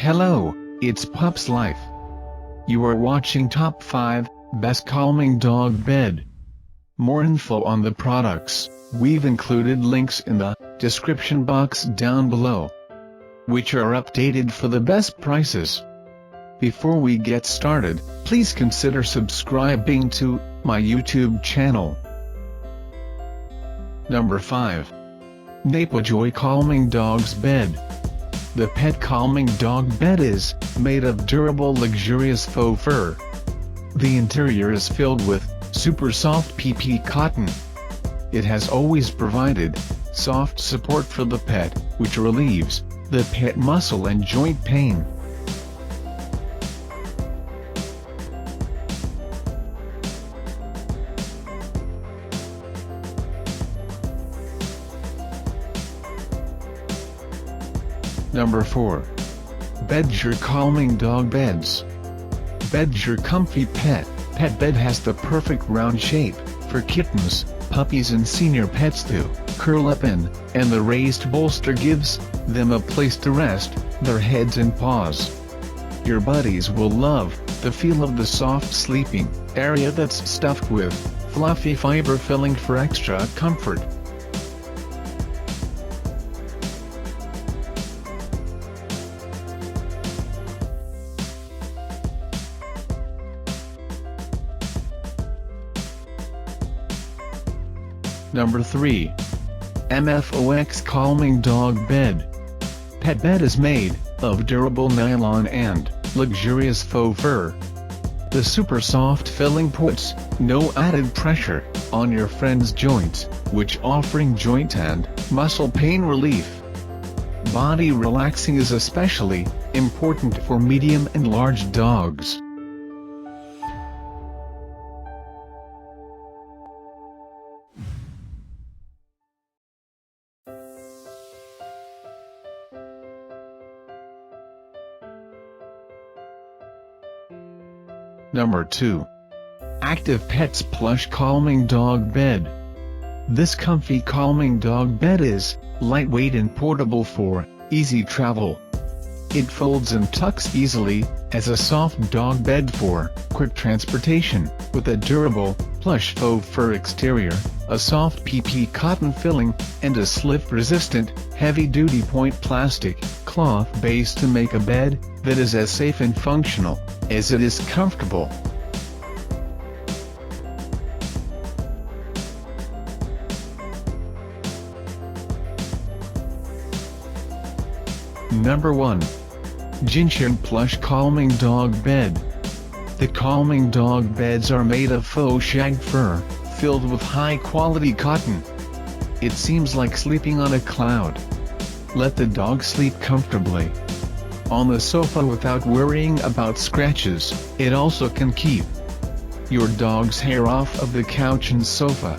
Hello, it's Pup's Life. You are watching Top 5 Best Calming Dog Bed. More info on the products, we've included links in the description box down below, which are updated for the best prices. Before we get started, please consider subscribing to my YouTube channel. Number 5. Napojoy Calming Dog's Bed. The pet calming dog bed is made of durable luxurious faux fur. The interior is filled with super soft PP cotton. It has always provided soft support for the pet, which relieves the pet muscle and joint pain. Number 4. Bedsure Calming Dog Beds. Bedsure Comfy Pet Bed has the perfect round shape for kittens, puppies and senior pets to curl up in, and the raised bolster gives them a place to rest their heads and paws. Your buddies will love the feel of the soft sleeping area that's stuffed with fluffy fiber filling for extra comfort. Number 3. MFOX Calming Dog Bed. Pet bed is made of durable nylon and luxurious faux fur. The super soft filling puts no added pressure on your friend's joints, which offering joint and muscle pain relief. Body relaxing is especially important for medium and large dogs. Number 2. Active Pets Plush Calming Dog Bed. This comfy calming dog bed is lightweight and portable for easy travel. It folds and tucks easily as a soft dog bed for quick transportation, with a durable, plush faux fur exterior, a soft PP cotton filling, and a slip-resistant, heavy-duty point plastic cloth base to make a bed that is as safe and functional as it is comfortable. Number 1. Jincheng Plush Calming Dog Bed. The calming dog beds are made of faux shag fur, filled with high-quality cotton. It seems like sleeping on a cloud. Let the dog sleep comfortably on the sofa without worrying about scratches. It also can keep your dog's hair off of the couch and sofa.